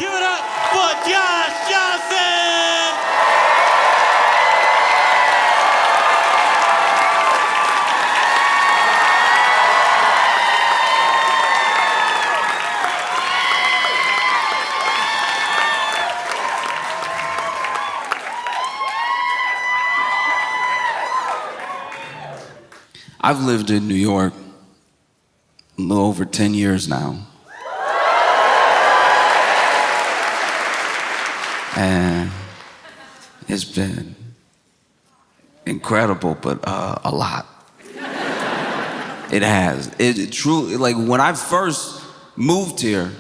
Give it up for Josh Johnson! I've lived in New York a little over 10 years now. And it's been incredible, but a lot. It has. It truly, like when I first moved here,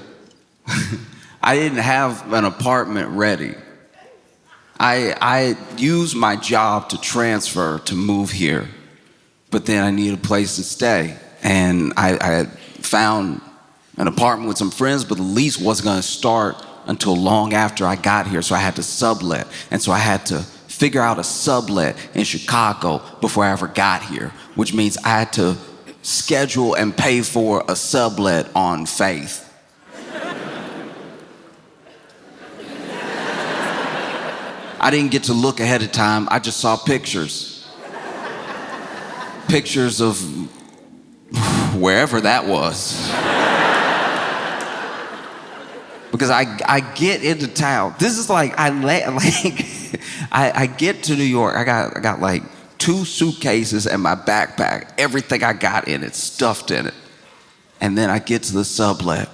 I didn't have an apartment ready. I used my job to transfer to move here, but then I needed a place to stay. And I had found an apartment with some friends, but the lease wasn't gonna start until long after I got here, so I had to sublet. And so I had to figure out a sublet in Chicago before I ever got here, which means I had to schedule and pay for a sublet on faith. I didn't get to look ahead of time, I just saw pictures. Pictures of wherever that was. Because I get into town. This is like I get to New York. I got like 2 suitcases and my backpack. Everything I got in it, stuffed in it. And then I get to the sublet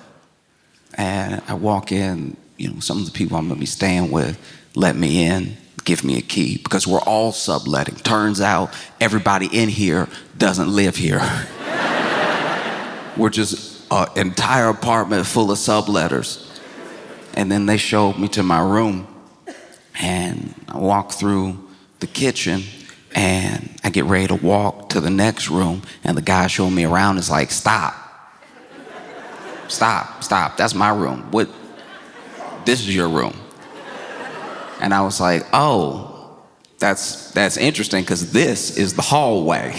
and I walk in. You know, some of the people I'm gonna be staying with let me in, give me a key, because we're all subletting. Turns out everybody in here doesn't live here. We're just an entire apartment full of subletters. And then they showed me to my room, and I walk through the kitchen, and I get ready to walk to the next room, and the guy showing me around is like, stop, that's my room. What? This is your room. And I was like, oh, that's interesting, because this is the hallway.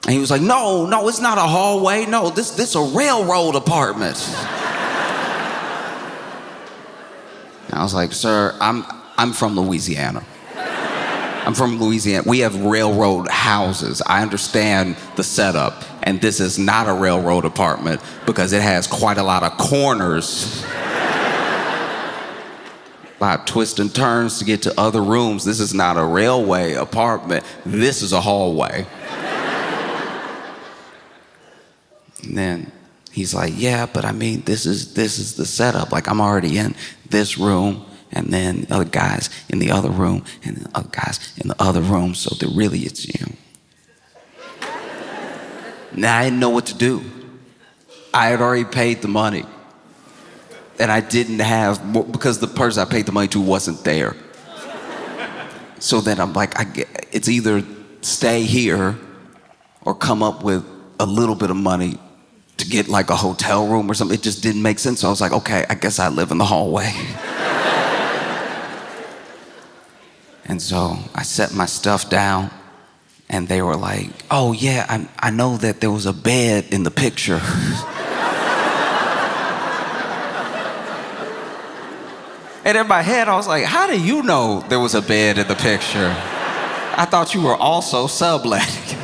And he was like, no, it's not a hallway. No, this is a railroad apartment. And I was like, sir, I'm from Louisiana. I'm from Louisiana. We have railroad houses. I understand the setup. And this is not a railroad apartment because it has quite a lot of corners. A lot of twists and turns to get to other rooms. This is not a railway apartment. This is a hallway. And then he's like, yeah, but I mean, this is the setup. Like, I'm already in this room, and then the other guys in the other room, and the other guys in the other room. So that really it's you. Now I didn't know what to do. I had already paid the money. And I didn't have, because the person I paid the money to wasn't there. So then I'm like, it's either stay here or come up with a little bit of money to get like a hotel room or something. It just didn't make sense. So I was like, okay, I guess I live in the hallway. And so I set my stuff down, and they were like, oh yeah, I know that there was a bed in the picture. And in my head, I was like, how do you know there was a bed in the picture? I thought you were also subletting.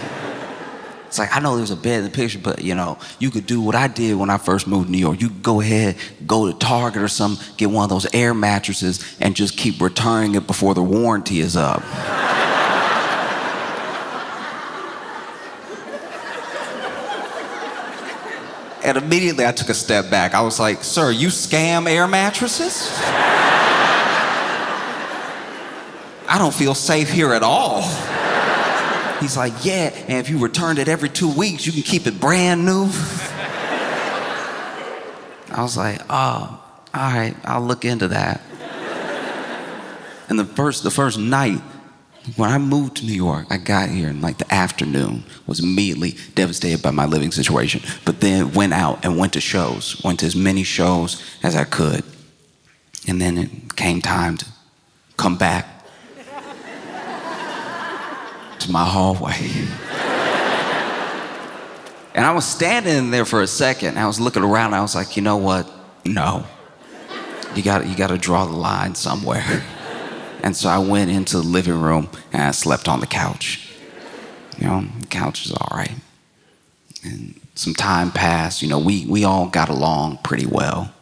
It's like, I know there's a bed in the picture, but you know, you could do what I did when I first moved to New York. You could go ahead, go to Target or something, get one of those air mattresses, and just keep returning it before the warranty is up. And immediately I took a step back. I was like, sir, you scam air mattresses? I don't feel safe here at all. He's like, yeah, and if you returned it every 2 weeks, you can keep it brand new. I was like, oh, all right, I'll look into that. And the first night, when I moved to New York, I got here in like the afternoon, was immediately devastated by my living situation, but then went out and went to shows, went to as many shows as I could. And then it came time to come back. to my hallway. And I was standing in there for a second. I was looking around. And I was like, you know what? No. You got to draw the line somewhere. And so I went into the living room and I slept on the couch. You know, the couch is all right. And some time passed. You know, we all got along pretty well,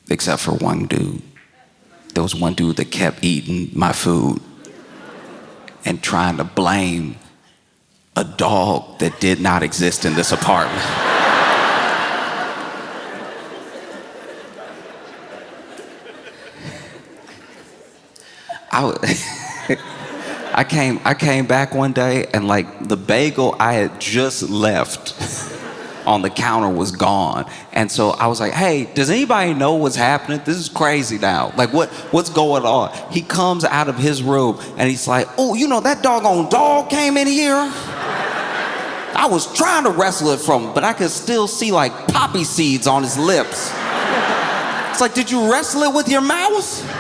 except for one dude. There was one dude that kept eating my food and trying to blame a dog that did not exist in this apartment. I came back one day and like the bagel I had just left on the counter was gone. And so I was like, hey, does anybody know what's happening? This is crazy now. Like what's going on? He comes out of his room and he's like, oh, you know, that doggone dog came in here. I was trying to wrestle it from him, but I could still see like poppy seeds on his lips. It's like, did you wrestle it with your mouth?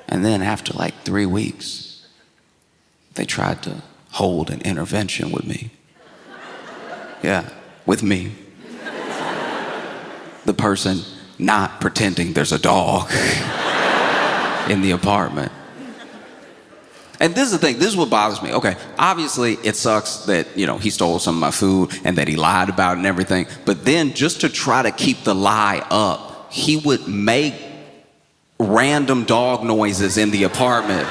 And then after like 3 weeks, they tried to hold an intervention with me. Yeah, with me. The person not pretending there's a dog in the apartment. And this is the thing, this is what bothers me. Okay, obviously it sucks that, you know, he stole some of my food and that he lied about it and everything. But then just to try to keep the lie up, he would make random dog noises in the apartment.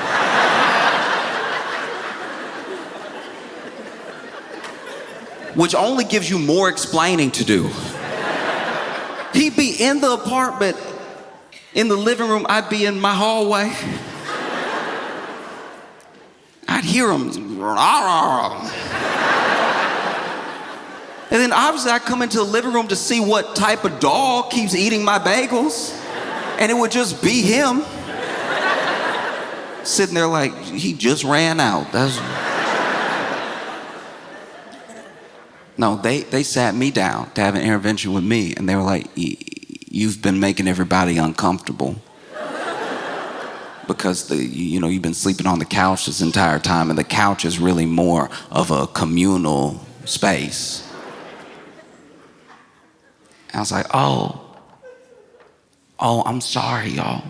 Which only gives you more explaining to do. He'd be in the apartment, in the living room, I'd be in my hallway. I'd hear him. And then obviously I'd come into the living room to see what type of dog keeps eating my bagels. And it would just be him. Sitting there like, he just ran out. No, they sat me down to have an intervention with me, and they were like, you've been making everybody uncomfortable. Because you've been sleeping on the couch this entire time, and the couch is really more of a communal space. And I was like, oh, I'm sorry, y'all.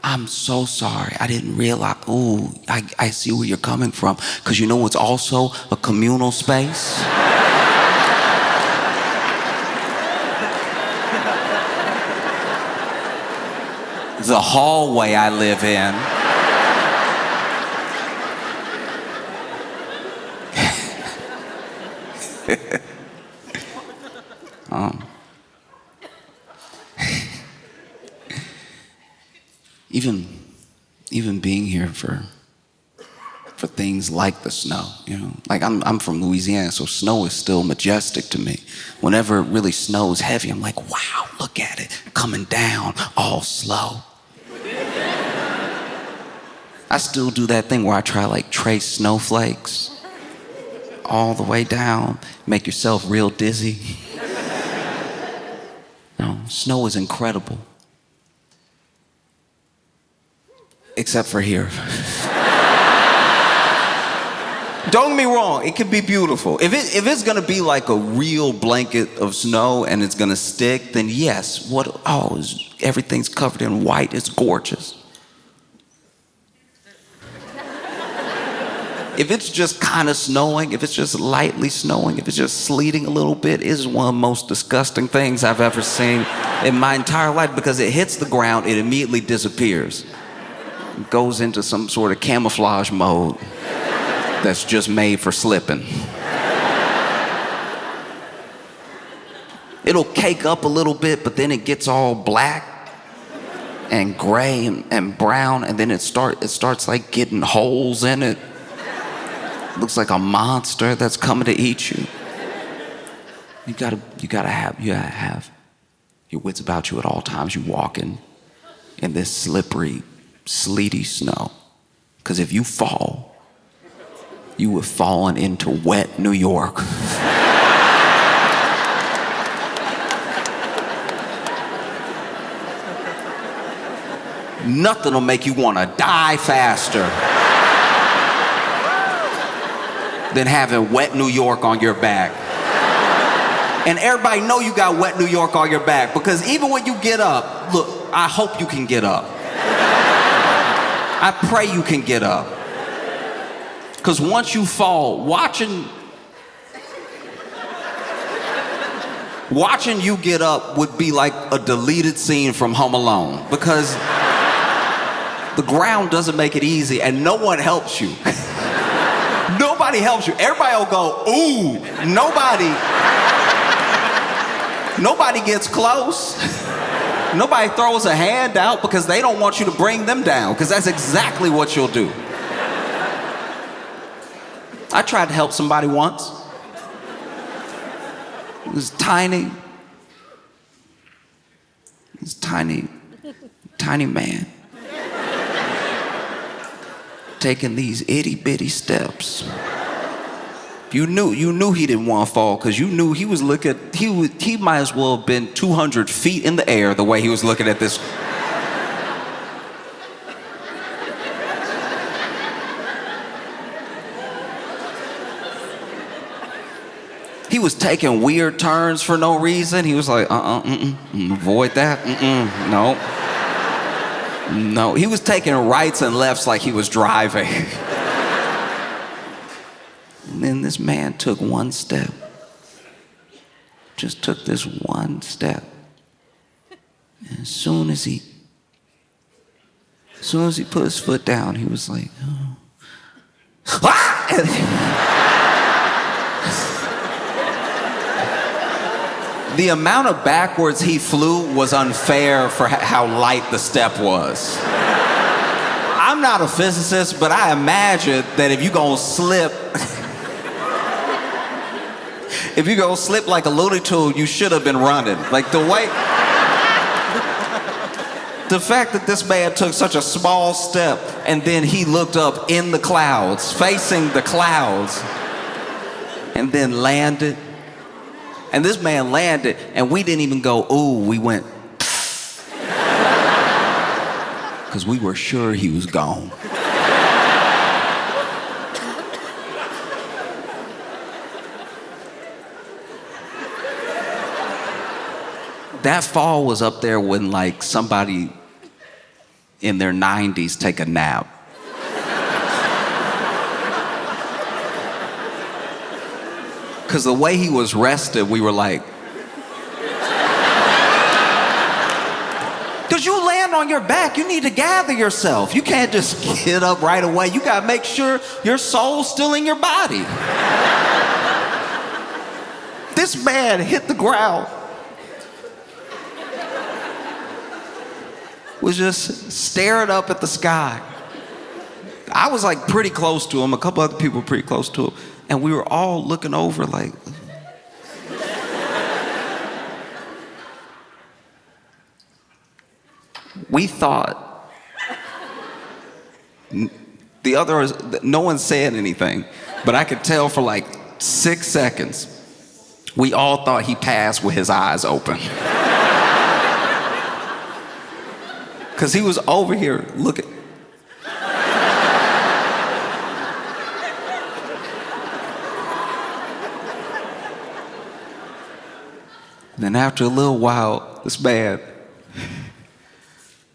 I'm so sorry. I didn't realize. Ooh, I see where you're coming from. Because you know what's also a communal space? The hallway I live in. Even being here for things like the snow, you know, like I'm from Louisiana, so snow is still majestic to me. Whenever it really snows heavy, I'm like, wow, look at it coming down all slow. I still do that thing where I try like trace snowflakes all the way down, make yourself real dizzy. No, snow is incredible. Except for here. Don't get me wrong, it can be beautiful. If it's gonna be like a real blanket of snow and it's gonna stick, then yes, everything's covered in white, it's gorgeous. If it's just kind of snowing, if it's just lightly snowing, if it's just sleeting a little bit, it's one of the most disgusting things I've ever seen in my entire life, because it hits the ground, it immediately disappears. It goes into some sort of camouflage mode that's just made for slipping. It'll cake up a little bit, but then it gets all black and gray and brown, and then it starts like getting holes in it. Looks like a monster that's coming to eat you. You gotta have your wits about you at all times. You walking in this slippery, sleety snow. Because if you fall, you have fallen into wet New York. Nothing will make you want to die faster than having wet New York on your back. And everybody know you got wet New York on your back, because even when you get up, look, I hope you can get up. I pray you can get up. Because once you fall, watching you get up would be like a deleted scene from Home Alone, because the ground doesn't make it easy and no one helps you. Nobody helps you. Everybody will go, ooh. Nobody gets close. Nobody throws a hand out because they don't want you to bring them down, because that's exactly what you'll do. I tried to help somebody once. It was tiny. This tiny man taking these itty bitty steps. You knew he didn't want to fall, because you knew he might as well have been 200 feet in the air the way he was looking at this. He was taking weird turns for no reason. He was like, avoid that, no. He was taking rights and lefts like he was driving. And then this man took one step. Just took this one step. And as soon as he put his foot down, he was like, oh. The amount of backwards he flew was unfair for how light the step was. I'm not a physicist, but I imagine that if you're gonna slip like a Looney Tune, you should have been running. Like the fact that this man took such a small step and then he looked up in the clouds, facing the clouds, and then landed. And this man landed, and we didn't even go, ooh, we went, because we were sure he was gone. That fall was up there when like somebody in their 90s take a nap. Because the way he was rested, we were like, because you land on your back, you need to gather yourself. You can't just get up right away. You gotta make sure your soul's still in your body. This man hit the ground, was just staring up at the sky. I was like pretty close to him, a couple other people were pretty close to him. And we were all looking over like, we thought, no one said anything, but I could tell for like 6 seconds, we all thought he passed with his eyes open. Because he was over here looking. Then after a little while, this man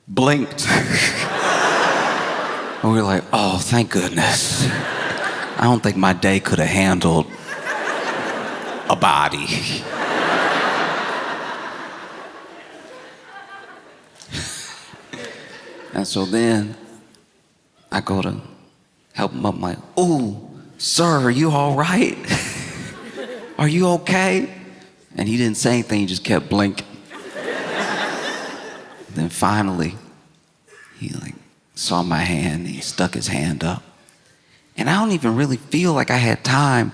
blinked. And we were like, oh, thank goodness. I don't think my day could have handled a body. And so then I go to help him up. I'm like, ooh, sir, are you all right? Are you okay? And he didn't say anything, he just kept blinking. Then finally, he like saw my hand, and he stuck his hand up. And I don't even really feel like I had time.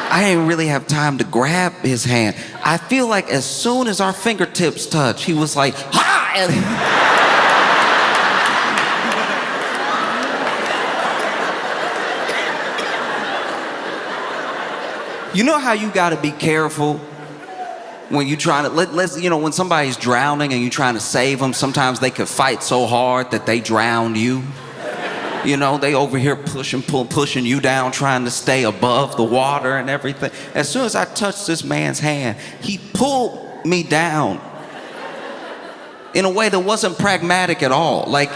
I didn't really have time to grab his hand. I feel like as soon as our fingertips touched, he was like, ha! And you know how you gotta be careful when you trying to when somebody's drowning and you're trying to save them, sometimes they could fight so hard that they drown you. They over here pushing you down, trying to stay above the water and everything. As soon as I touched this man's hand, he pulled me down in a way that wasn't pragmatic at all. Like,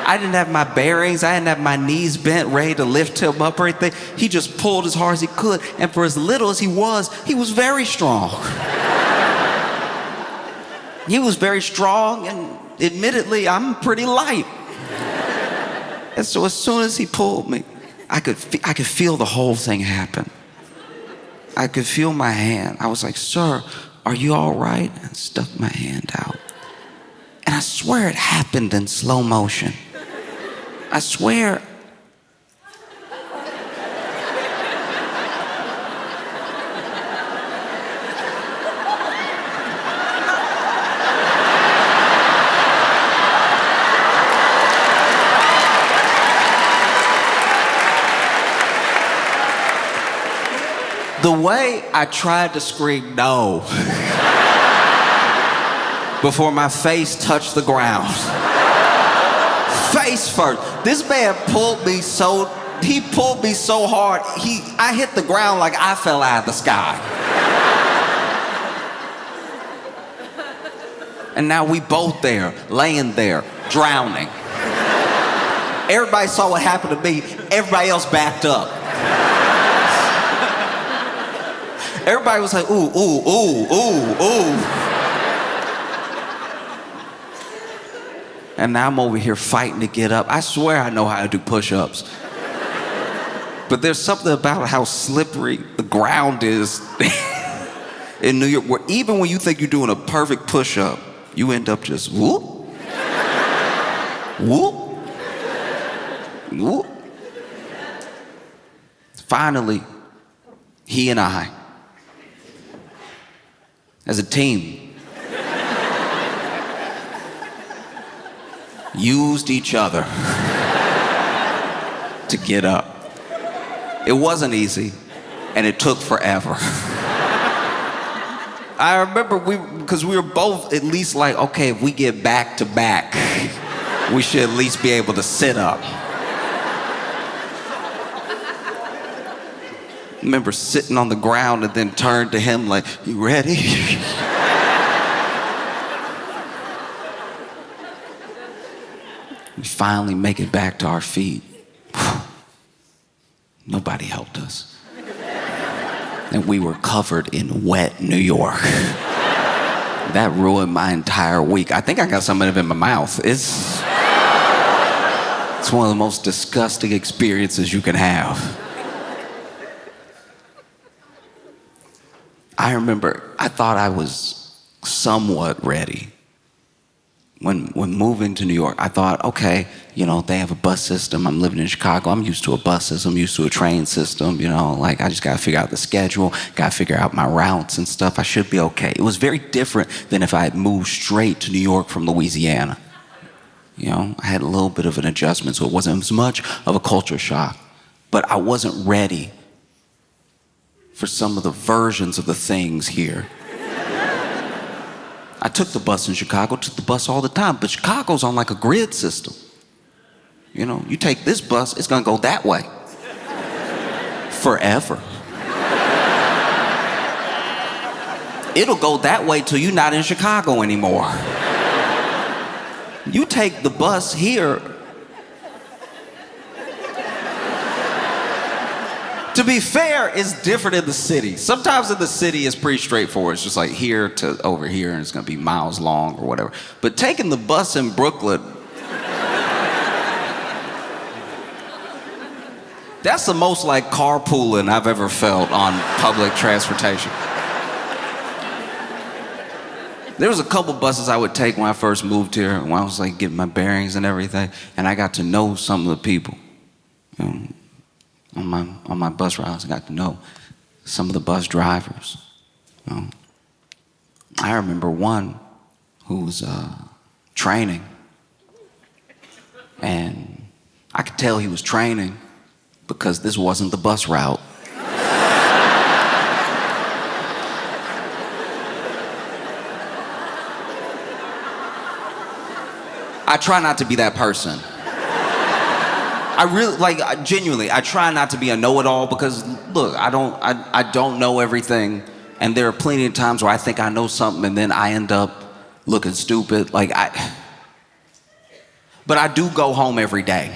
I didn't have my bearings, I didn't have my knees bent, ready to lift him up or anything. He just pulled as hard as he could, and for as little as he was very strong. He was very strong, and admittedly, I'm pretty light. And so as soon as he pulled me, I could feel the whole thing happen. I could feel my hand. I was like, "Sir, are you all right?" And stuck my hand out. And I swear it happened in slow motion. I swear. The way I tried to scream no before my face touched the ground. Face first. This man pulled me so hard, I hit the ground like I fell out of the sky. And now we both there, laying there, drowning. Everybody saw what happened to me. Everybody else backed up. Everybody was like, "Ooh, ooh, ooh, ooh, ooh." And now I'm over here fighting to get up. I swear I know how to do push-ups. But there's something about how slippery the ground is in New York, where even when you think you're doing a perfect push-up, you end up just whoop, whoop, whoop. Finally, he and I, as a team, used each other to get up. It wasn't easy, and it took forever. I remember because we were both at least like, okay, if we get back to back, we should at least be able to sit up. I remember sitting on the ground and then turned to him like, "You ready?" We finally make it back to our feet. Nobody helped us. And we were covered in wet New York. That ruined my entire week. I think I got some of it in my mouth. It's one of the most disgusting experiences you can have. I remember I thought I was somewhat ready. When moving to New York, I thought, okay, they have a bus system. I'm living in Chicago. I'm used to a bus system, used to a train system, like I just got to figure out the schedule, got to figure out my routes and stuff. I should be okay. It was very different than if I had moved straight to New York from Louisiana. I had a little bit of an adjustment, so it wasn't as much of a culture shock. But I wasn't ready for some of the versions of the things here. I took the bus in Chicago, took the bus all the time, but Chicago's on like a grid system. You take this bus, it's gonna go that way. Forever. It'll go that way till you're not in Chicago anymore. You take the bus here. To be fair, it's different in the city. Sometimes in the city, it's pretty straightforward. It's just like here to over here, and it's gonna be miles long or whatever. But taking the bus in Brooklyn, that's the most like carpooling I've ever felt on public transportation. There was a couple buses I would take when I first moved here, when I was like getting my bearings and everything, and I got to know some of the people. On my bus routes, I got to know some of the bus drivers. I remember one who was training, and I could tell he was training because this wasn't the bus route. I try not to be that person. I really, genuinely, I try not to be a know-it-all because, look, I don't know everything. And there are plenty of times where I think I know something and then I end up looking stupid. But I do go home every day.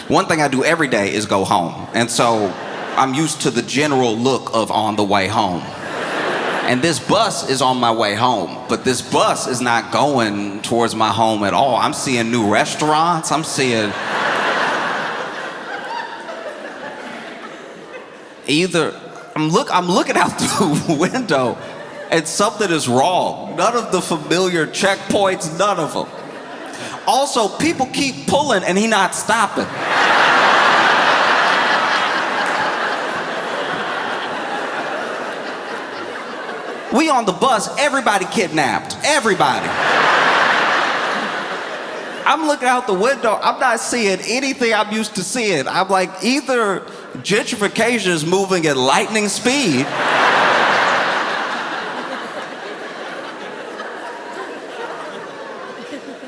One thing I do every day is go home. And so I'm used to the general look of on the way home. And this bus is on my way home, but this bus is not going towards my home at all. I'm seeing new restaurants. I'm seeing I'm looking out the window and something is wrong. None of the familiar checkpoints, none of them. Also, people keep pulling and he not stopping. We on the bus, everybody kidnapped. Everybody. I'm looking out the window, I'm not seeing anything I'm used to seeing. I'm like, either gentrification is moving at lightning speed,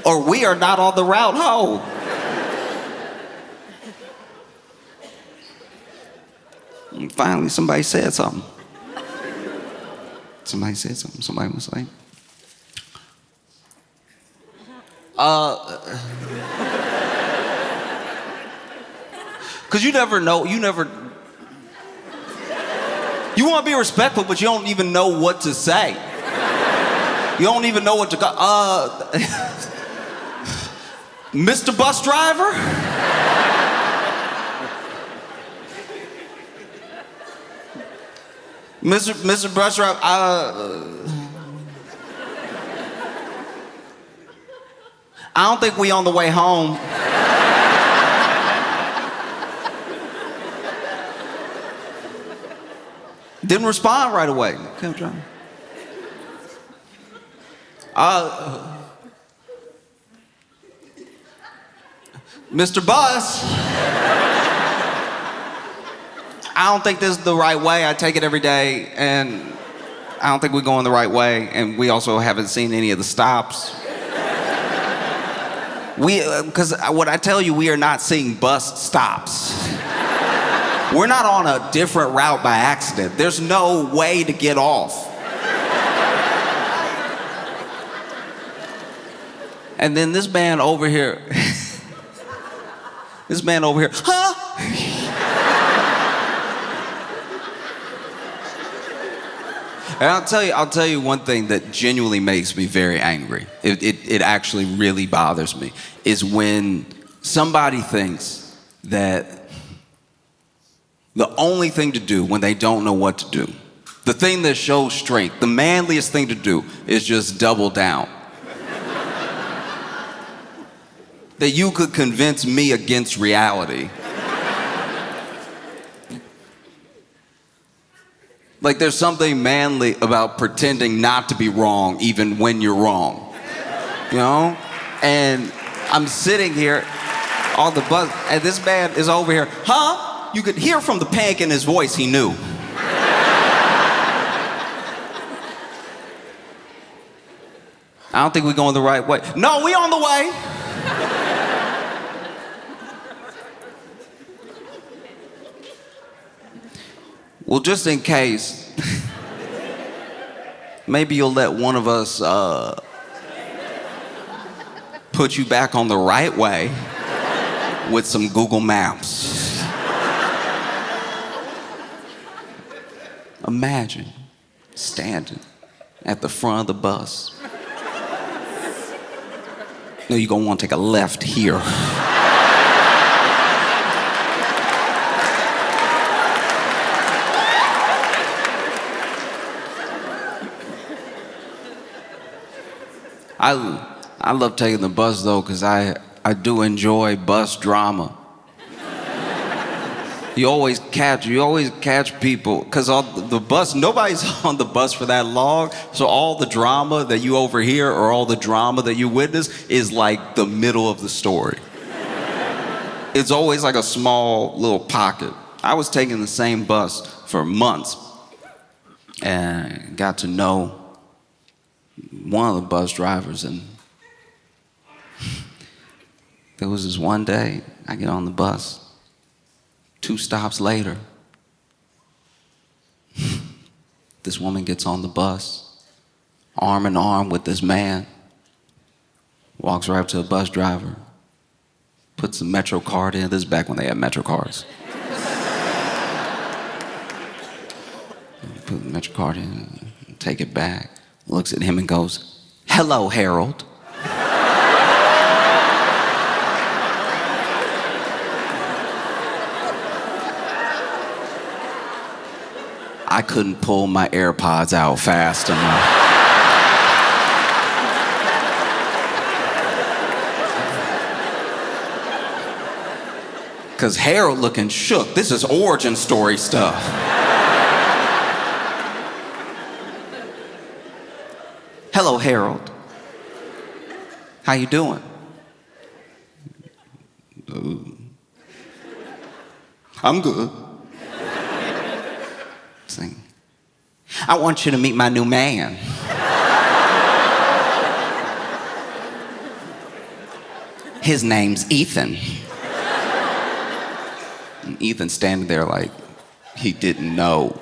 or we are not on the route home. And finally, somebody said something. Somebody said something. Somebody was like, because you never know, you want to be respectful, but you don't even know what to say. You don't even know what to go, Mr. Bus Driver? Mr. Bus Driver, I don't think we on the way home. Didn't respond right away. Kept trying. Mr. Bus, I don't think this is the right way. I take it every day, and I don't think we're going the right way, and we also haven't seen any of the stops. Because what I tell you, we are not seeing bus stops. We're not on a different route by accident. There's no way to get off. And then this man over here, huh? And I'll tell you one thing that genuinely makes me very angry. It actually really bothers me, is when somebody thinks that the only thing to do when they don't know what to do, the thing that shows strength, the manliest thing to do is just double down. That you could convince me against reality. Like, there's something manly about pretending not to be wrong even when you're wrong, you know? And I'm sitting here on the bus, and this man is over here, huh? You could hear from the panic in his voice, he knew. I don't think we're going the right way. No, we on the way. Well, just in case, maybe you'll let one of us put you back on the right way with some Google Maps. Imagine standing at the front of the bus. No, you're gonna want to take a left here. I love taking the bus though, because I do enjoy bus drama. You always catch people, because on the bus, nobody's on the bus for that long, so all the drama that you overhear or all the drama that you witness is like the middle of the story. It's always like a small little pocket. I was taking the same bus for months and got to know one of the bus drivers, and there was this one day I get on the bus. 2 stops later, this woman gets on the bus, arm in arm with this man, walks right up to the bus driver, puts the Metro card in. This is back when they had Metro cards. Put the Metro card in, take it back, looks at him and goes, "Hello, Harold." I couldn't pull my AirPods out fast enough. Because Harold looking shook. This is origin story stuff. "Hello, Harold. How you doing?" "I'm good." Saying, "I want you to meet my new man." "His name's Ethan." And Ethan's standing there like he didn't know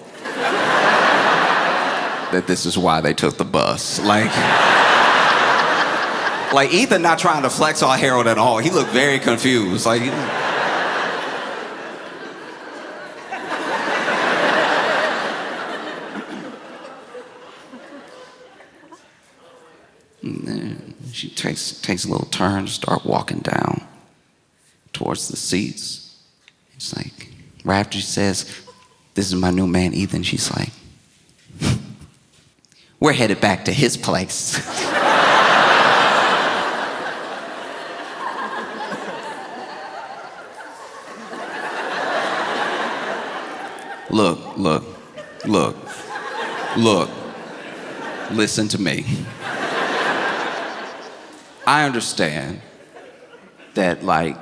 that this is why they took the bus. Like Ethan not trying to flex on Harold at all. He looked very confused. Like, and then she takes a little turn, start walking down towards the seats. It's like, right after she says, "This is my new man, Ethan," she's like, "We're headed back to his place." Look. Listen to me. I understand that, like,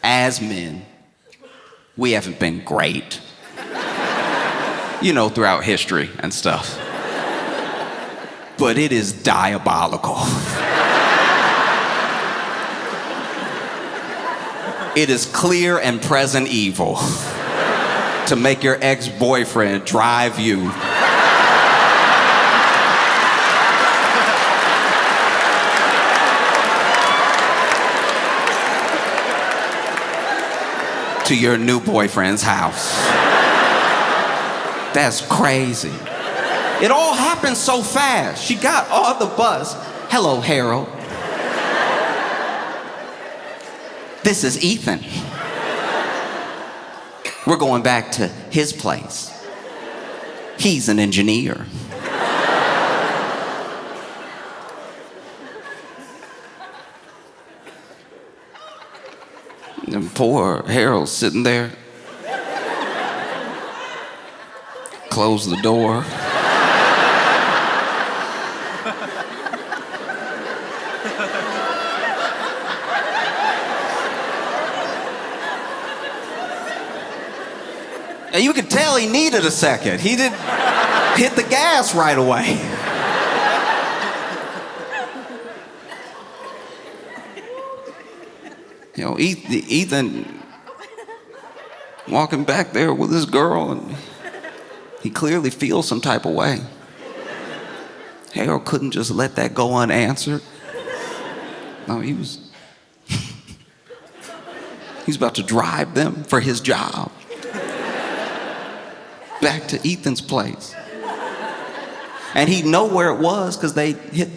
as men, we haven't been great, throughout history and stuff. But it is diabolical. It is clear and present evil to make your ex-boyfriend drive you to your new boyfriend's house. That's crazy. It all happened so fast. She got off the bus. "Hello, Harold. This is Ethan. We're going back to his place. He's an engineer." And poor Harold's sitting there. Close the door. And you could tell he needed a second. He didn't hit the gas right away. Ethan walking back there with this girl, and he clearly feels some type of way. Harold couldn't just let that go unanswered. No, he's about to drive them for his job back to Ethan's place. And he'd know where it was because they hit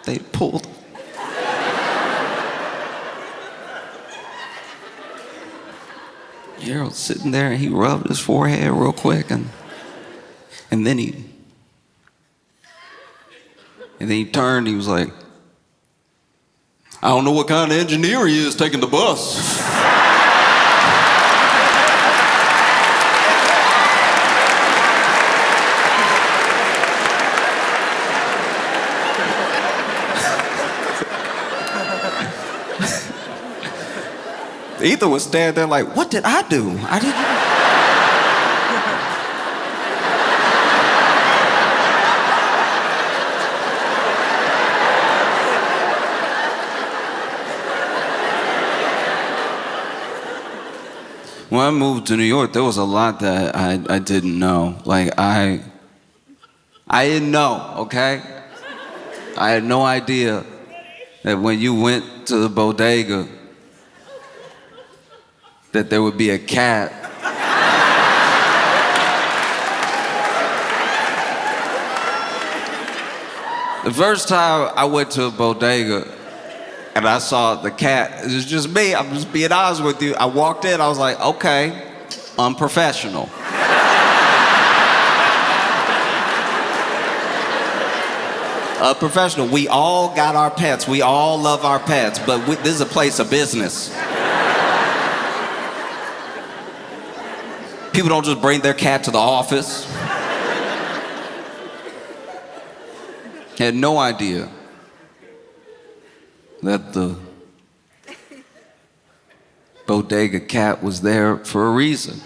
they pulled. Harold's sitting there and he rubbed his forehead real quick, and then he turned. He was like, "I don't know what kind of engineer he is taking the bus." Ethan was standing there like, "What did I do? I didn't." when I moved to New York, there was a lot that I didn't know. Like, I didn't know, okay? I had no idea that when you went to the bodega, that there would be a cat. The first time I went to a bodega and I saw the cat, it was just me, I'm just being honest with you. I walked in, I was like, okay, unprofessional. Professional. We all got our pets. We all love our pets, but this is a place of business. People don't just bring their cat to the office. Had no idea that the bodega cat was there for a reason.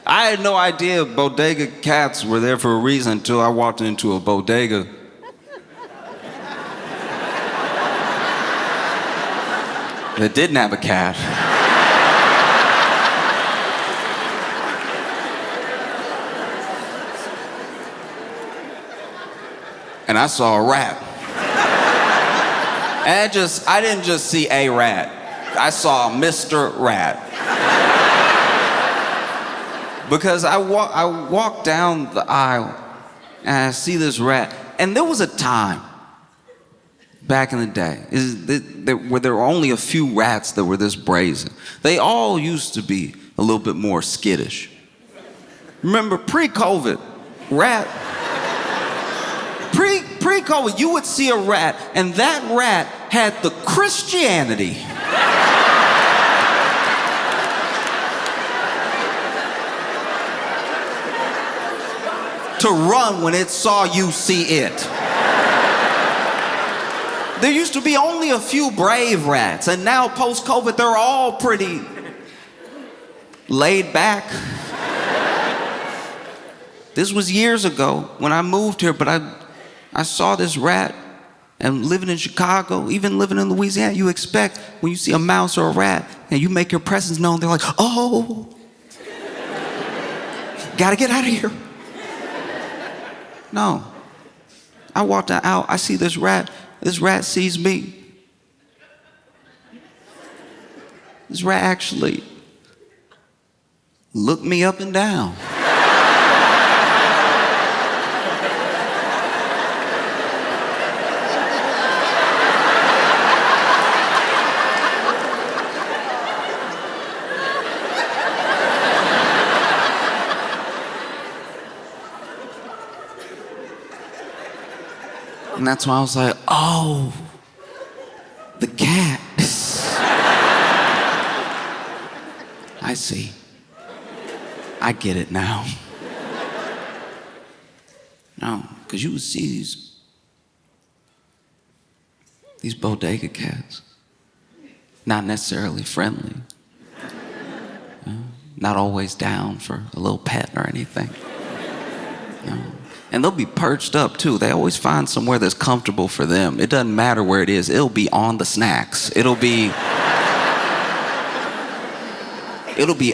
I had no idea bodega cats were there for a reason until I walked into a bodega. That didn't have a cat. And I saw a rat. And I didn't just see a rat. I saw Mr. Rat. Because I walk down the aisle and I see this rat. And there was a time back in the day where there were only a few rats that were this brazen. They all used to be a little bit more skittish. Remember, pre-COVID, pre-COVID, you would see a rat, and that rat had the Christianity to run when it saw you see it. There used to be only a few brave rats, and now post-COVID, they're all pretty laid back. This was years ago when I moved here, but I saw this rat, and living in Chicago, even living in Louisiana, you expect when you see a mouse or a rat and you make your presence known, they're like, oh, gotta get out of here. No. I walked out, I see this rat sees me. This rat actually looked me up and down. And that's why I was like, oh, the cat. I see. I get it now. No, because you would see these bodega cats, not necessarily friendly, not always down for a little pet or anything. And they'll be perched up too. They always find somewhere that's comfortable for them. It doesn't matter where it is. It'll be on the snacks. It'll be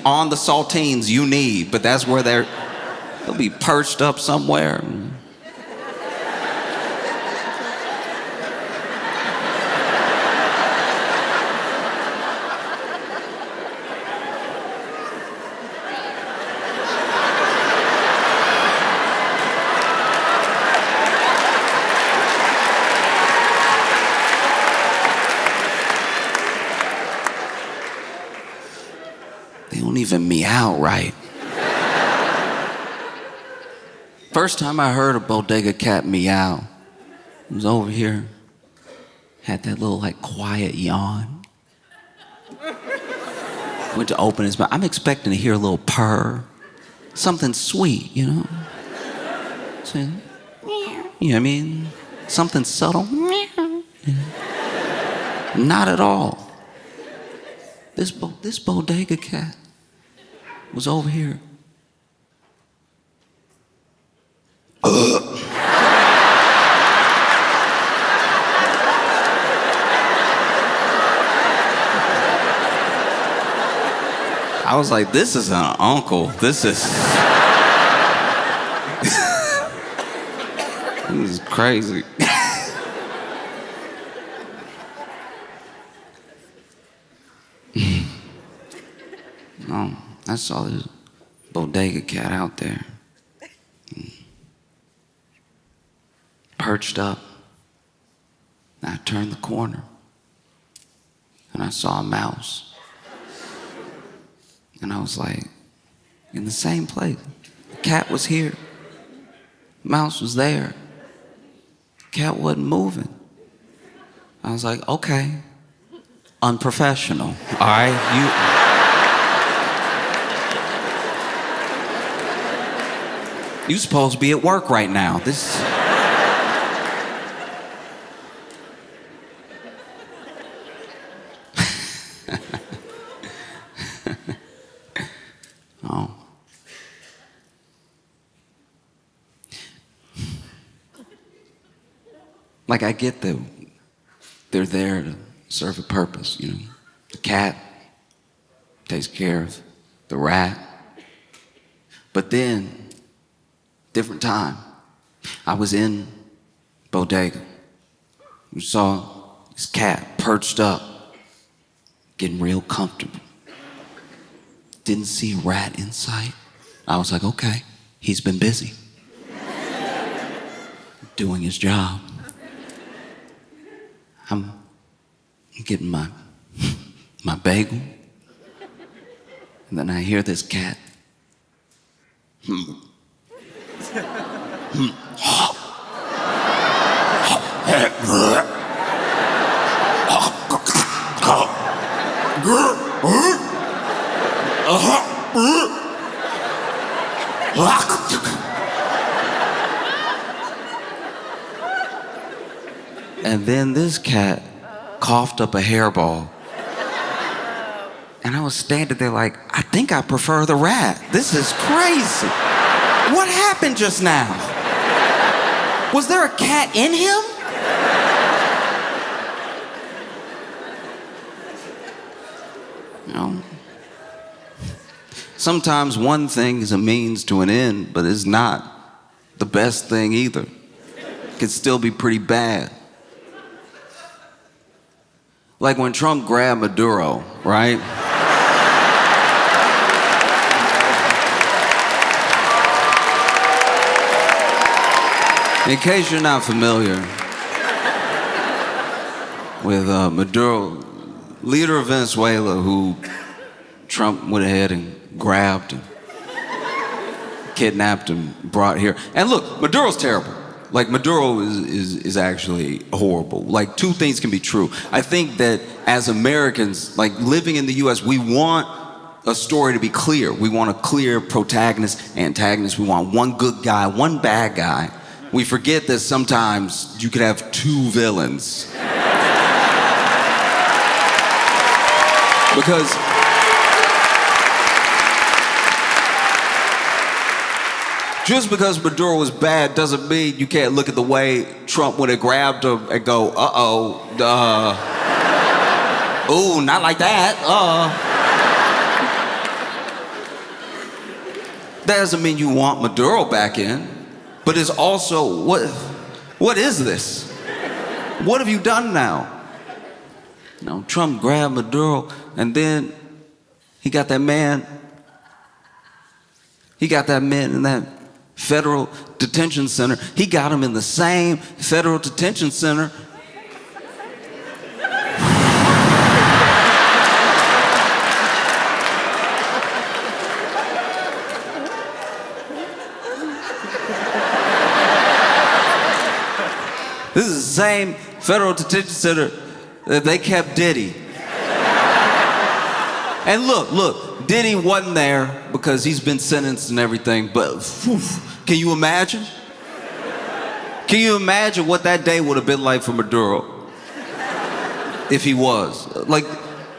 on the saltines you need, but that's where they'll be perched up somewhere. They don't even meow right. First time I heard a bodega cat meow, it was over here. Had that little like quiet yawn. Went to open his mouth. I'm expecting to hear a little purr. Something sweet, you know? So, you know what I mean? Something subtle. Not at all. This bodega cat was over here. I was like, this is an uncle. This is this is crazy. No, I saw this bodega cat out there, perched up. And I turned the corner, and I saw a mouse. And I was like, in the same place. The cat was here. Mouse was there. Cat wasn't moving. I was like, okay, unprofessional. All right, you supposed to be at work right now. This. Oh. Like, I get that they're there to serve a purpose, you know. The cat takes care of the rat. But then, different time, I was in Bodega. We saw this cat perched up, getting real comfortable. Didn't see a rat in sight. I was like, okay, he's been busy. Doing his job. I'm getting my bagel. And then I hear this cat. And then this cat coughed up a hairball. And I was standing there like, I think I prefer the rat. This is crazy. What happened just now? Was there a cat in him? You know, sometimes one thing is a means to an end, but it's not the best thing either. It can still be pretty bad. Like when Trump grabbed Maduro, right? In case you're not familiar with Maduro, leader of Venezuela, who Trump went ahead and grabbed and kidnapped and brought here. And look, Maduro's terrible. Like, Maduro is actually horrible. Like, two things can be true. I think that as Americans, like, living in the US, we want a story to be clear. We want a clear protagonist, antagonist. We want one good guy, one bad guy. We forget that sometimes you could have two villains. Because just because Maduro was bad doesn't mean you can't look at the way Trump would have grabbed him and go, ooh, not like that, That doesn't mean you want Maduro back in, but it's also, what is this? What have you done now? You know, Trump grabbed Maduro, and then he got that man in that federal detention center. He got him in the same federal detention center. This is the same federal detention center that they kept Diddy. And look, Diddy wasn't there because he's been sentenced and everything, but whew, can you imagine? Can you imagine what that day would have been like for Maduro if he was? Like,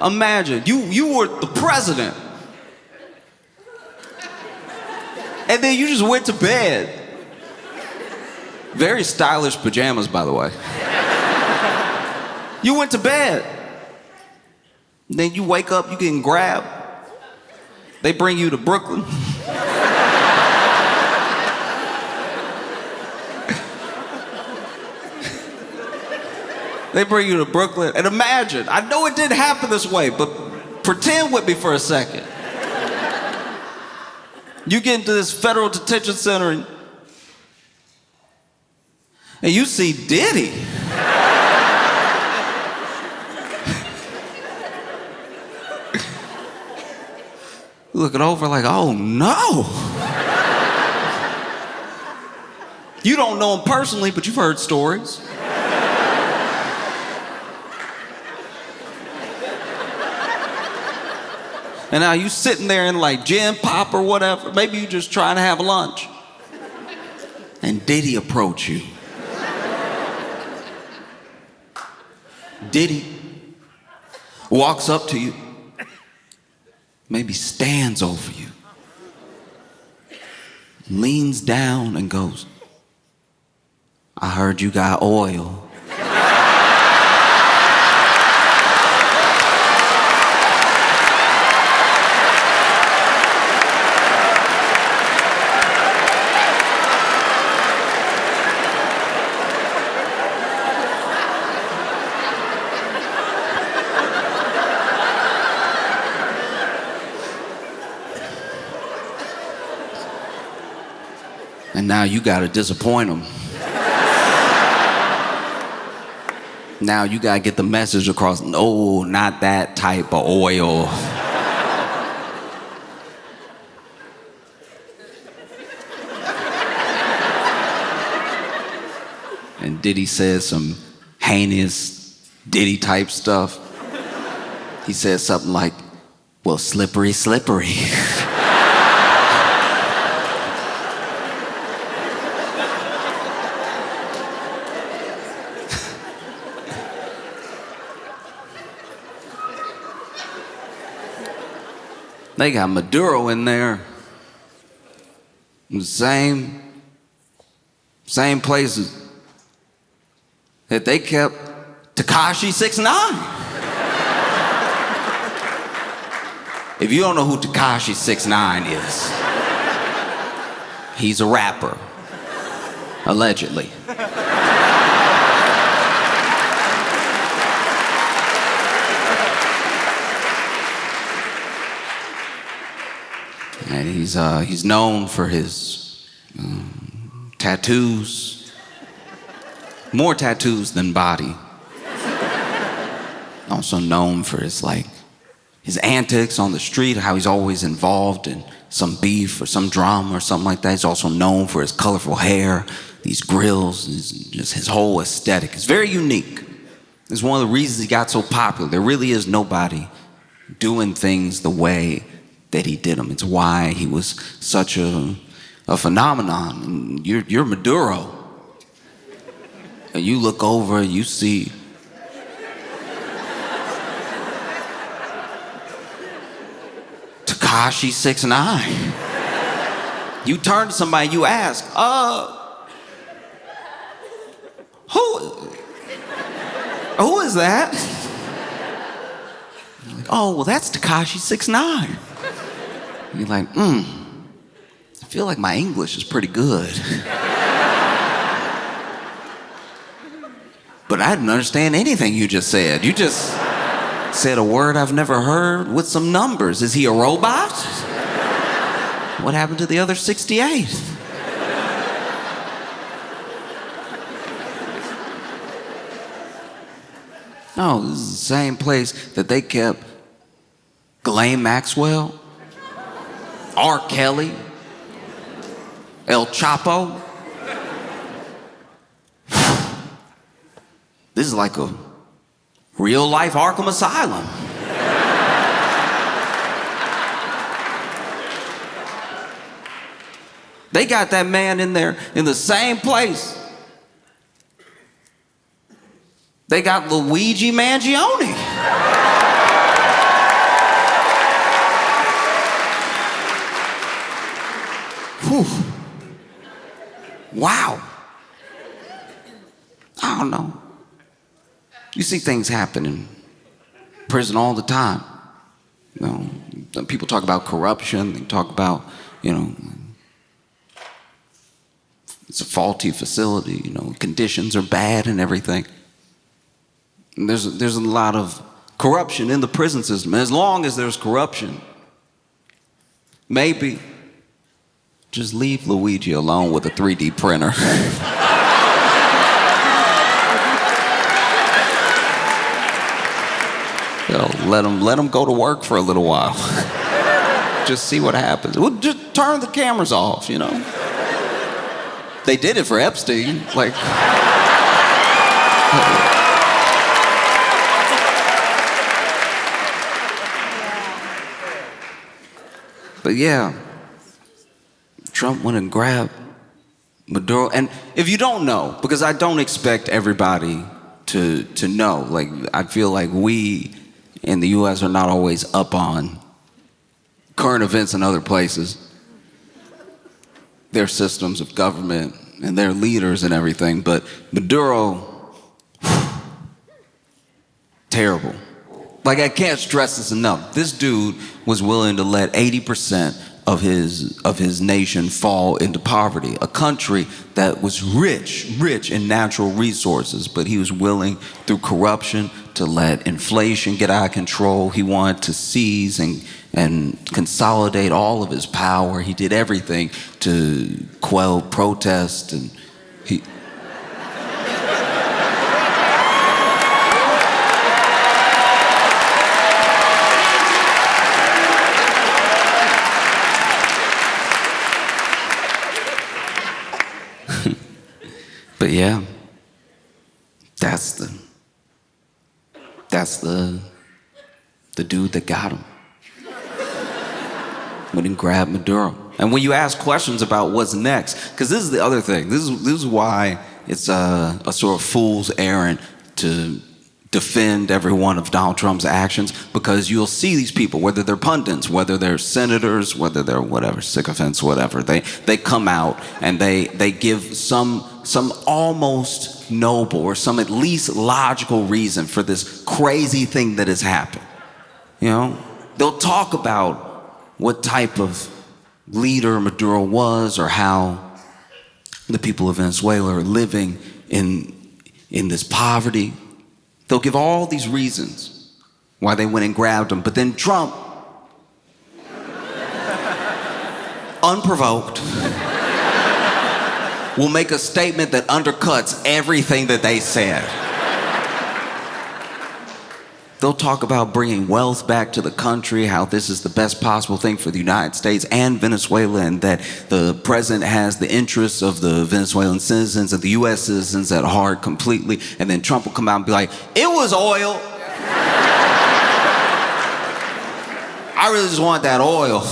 imagine, you were the president. And then you just went to bed. Very stylish pajamas, by the way. You went to bed. Then you wake up, you getting grabbed. They bring you to Brooklyn. They bring you to Brooklyn, and imagine, I know it didn't happen this way, but pretend with me for a second. You get into this federal detention center and you see Diddy. Looking over like, oh no. You don't know him personally, but you've heard stories. And now you sitting there in like gin pop or whatever. Maybe you just trying to have lunch. And Diddy approach you. Diddy walks up to you, maybe stands over you, leans down and goes, I heard you got oil. And now you gotta disappoint them. Now you gotta get the message across, no, not that type of oil. And Diddy says some heinous Diddy type stuff. He says something like, well, slippery, slippery. They got Maduro in there. The same places that they kept Tekashi 6ix9ine. If you don't know who Tekashi 6ix9ine is, he's a rapper, allegedly. And he's known for his tattoos, more tattoos than body. Also known for his antics on the street, how he's always involved in some beef or some drama or something like that. He's also known for his colorful hair, these grills, just his whole aesthetic. It's very unique. It's one of the reasons he got so popular. There really is nobody doing things the way that he did them. It's why he was such a phenomenon. And you're Maduro. And you look over and you see Tekashi 6ix9ine. You turn to somebody, you ask, who is that? You're like, oh, well, that's Tekashi 6ix9ine. You're like, I feel like my English is pretty good. But I didn't understand anything you just said. You just said a word I've never heard with some numbers. Is he a robot? What happened to the other 68? No, this is the same place that they kept Ghislaine Maxwell, R. Kelly, El Chapo. This is like a real-life Arkham Asylum. They got that man in there in the same place. They got Luigi Mangione. Whew. Wow. I don't know. You see things happen in prison all the time. You know, People talk about corruption. They talk about, it's a faulty facility. Conditions are bad and everything. And there's a lot of corruption in the prison system. And as long as there's corruption, maybe just leave Luigi alone with a 3D printer. Let him go to work for a little while. Just see what happens. Well, just turn the cameras off, They did it for Epstein. But yeah, Trump went and grabbed Maduro. And if you don't know, because I don't expect everybody to know, I feel like we in the US are not always up on current events in other places, their systems of government and their leaders and everything. But Maduro, terrible. I can't stress this enough. This dude was willing to let 80% of his nation fall into poverty. A country that was rich in natural resources, but he was willing through corruption to let inflation get out of control. He wanted to seize and consolidate all of his power. He did everything to quell protest, and he But yeah, that's the dude that got him. Went and grabbed Maduro. And when you ask questions about what's next, because this is the other thing. This is why it's a sort of fool's errand to defend every one of Donald Trump's actions, because you'll see these people, whether they're pundits, whether they're senators, whether they're whatever, sycophants, whatever, they come out and they give some almost noble or some at least logical reason for this crazy thing that has happened. They'll talk about what type of leader Maduro was, or how the people of Venezuela are living in this poverty. They'll give all these reasons why they went and grabbed him. But then Trump, unprovoked, will make a statement that undercuts everything that they said. They'll talk about bringing wealth back to the country, how this is the best possible thing for the United States and Venezuela, and that the president has the interests of the Venezuelan citizens and the US citizens at heart completely. And then Trump will come out and be like, it was oil. I really just want that oil.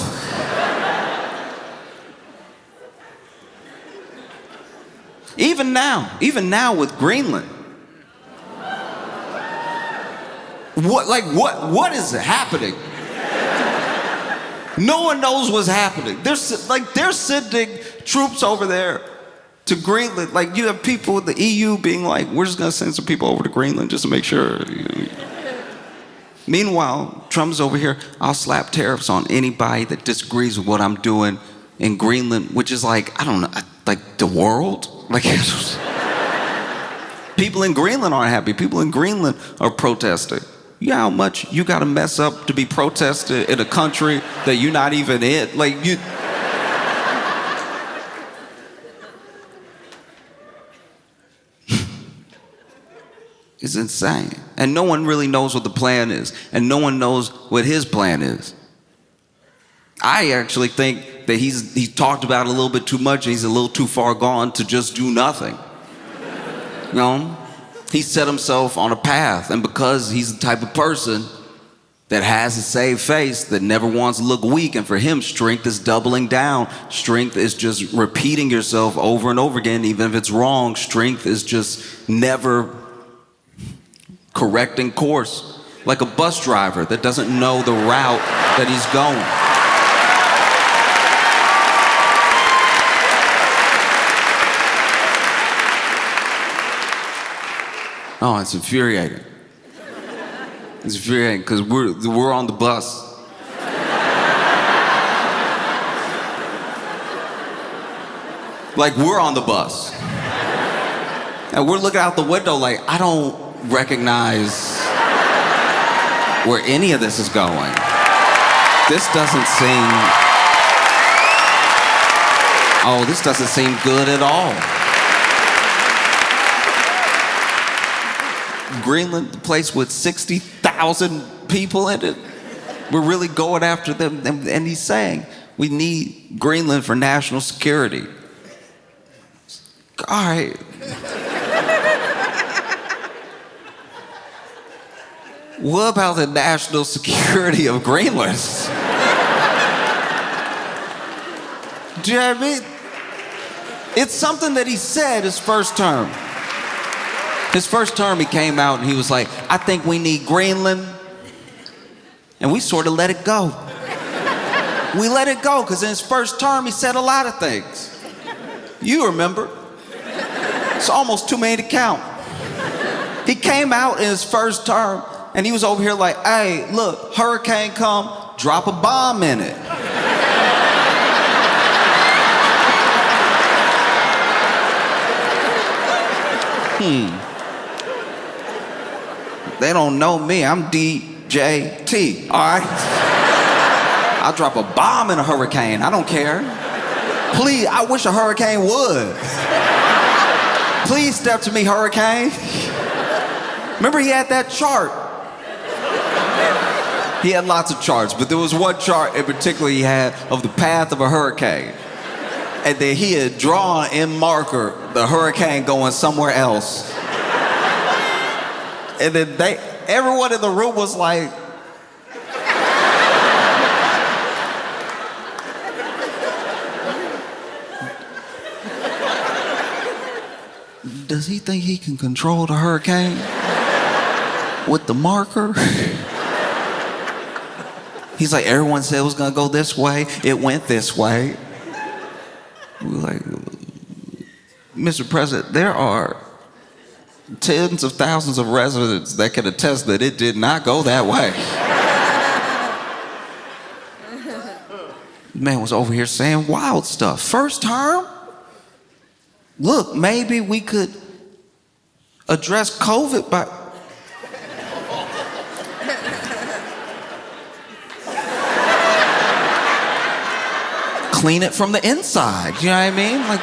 Even now with Greenland. What is happening? No one knows what's happening. They're sending troops over there to Greenland. You have people in the EU being like, we're just gonna send some people over to Greenland just to make sure. Meanwhile, Trump's over here, I'll slap tariffs on anybody that disagrees with what I'm doing in Greenland, which is I don't know, the world? People in Greenland aren't happy. People in Greenland are protesting. You know how much you gotta mess up to be protested in a country that you're not even in? It's insane. And no one really knows what the plan is. And no one knows what his plan is. I actually think that he's talked about it a little bit too much, and he's a little too far gone to just do nothing. He set himself on a path, and because he's the type of person that has a saved face, that never wants to look weak, and for him, strength is doubling down. Strength is just repeating yourself over and over again, even if it's wrong. Strength is just never correcting course. Like a bus driver that doesn't know the route that he's going. Oh, it's infuriating. It's infuriating because we're on the bus. Like we're on the bus. And we're looking out the window like, I don't recognize where any of this is going. This doesn't seem good at all. Greenland, the place with 60,000 people in it, we're really going after them. And he's saying, we need Greenland for national security. All right. What about the national security of Greenland? Do you know what I mean? It's something that he said his first term. His first term, he came out and he was like, I think we need Greenland. And we sort of let it go. We let it go because in his first term, he said a lot of things. You remember. It's almost too many to count. He came out in his first term and he was over here like, hey, look, hurricane come, drop a bomb in it. They don't know me, I'm DJT, all right? I'll drop a bomb in a hurricane, I don't care. Please, I wish a hurricane would. Please step to me, hurricane. Remember he had that chart. He had lots of charts, but there was one chart in particular he had of the path of a hurricane. And then he had drawn in marker the hurricane going somewhere else. And then everyone in the room was like, does he think he can control the hurricane with the marker? He's like, everyone said it was gonna go this way, it went this way. We were like, Mr. President, there are tens of thousands of residents that can attest that it did not go that way. Man was over here saying wild stuff. First term? Look, maybe we could address COVID by... clean it from the inside, you know what I mean? Like,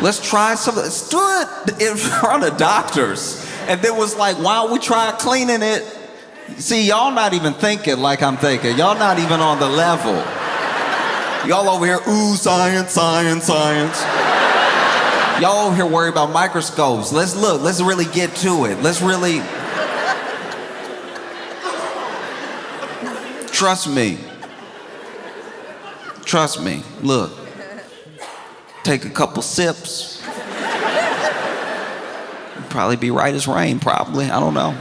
let's try something. Stood in front of doctors and then was like, why don't we try cleaning it? See, y'all not even thinking like I'm thinking. Y'all not even on the level. Y'all over here, ooh, science, science, science. Y'all over here worried about microscopes. Let's look, let's really get to it. Let's really... Trust me. Trust me, look. Take a couple sips. Probably be right as rain, probably, I don't know.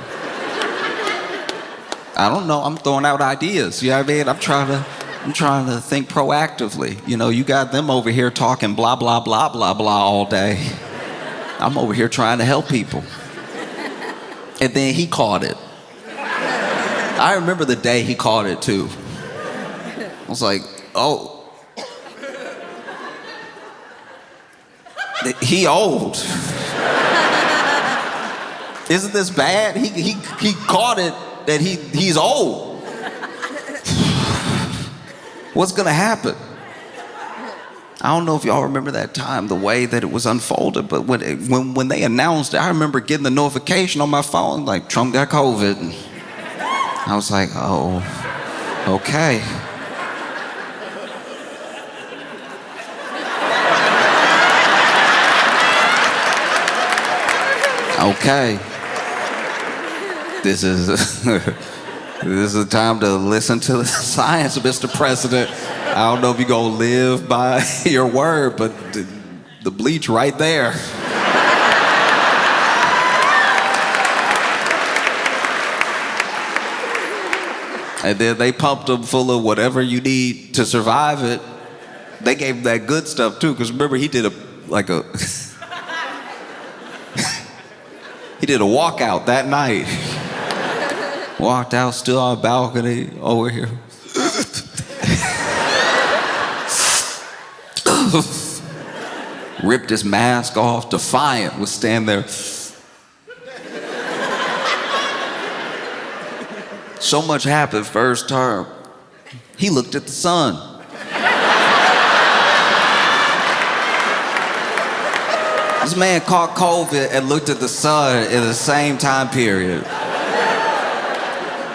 I'm throwing out ideas, you know what I mean? I'm trying to think proactively. You know, you got them over here talking blah, blah, blah, blah, blah all day. I'm over here trying to help people. And then he caught it. I remember the day he caught it too. I was like, oh. He old. Isn't this bad? He caught it that he's old. What's gonna happen? I don't know if y'all remember that time, the way that it was unfolded, but when they announced it, I remember getting the notification on my phone, like Trump got COVID. And I was like, oh, okay. Okay. This is a time to listen to the science, Mr. President. I don't know if you're gonna live by your word, but the bleach right there. And then they pumped them full of whatever you need to survive it. They gave him that good stuff too, because remember he did a he did a walkout that night. Walked out, still on a balcony over here. ripped his mask off, defiant, was standing there. So much happened first term. He looked at the sun. This man caught COVID and looked at the sun in the same time period.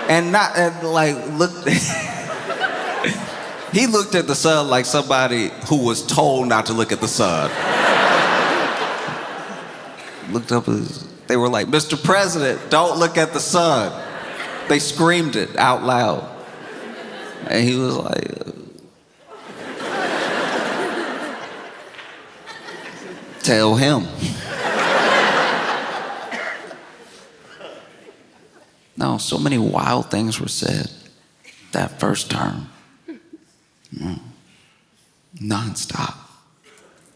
And looked. He looked at the sun like somebody who was told not to look at the sun. Looked up, they were like, "Mr. President, don't look at the sun." They screamed it out loud. And he was like, tell him. No, so many wild things were said that first term. Non-stop.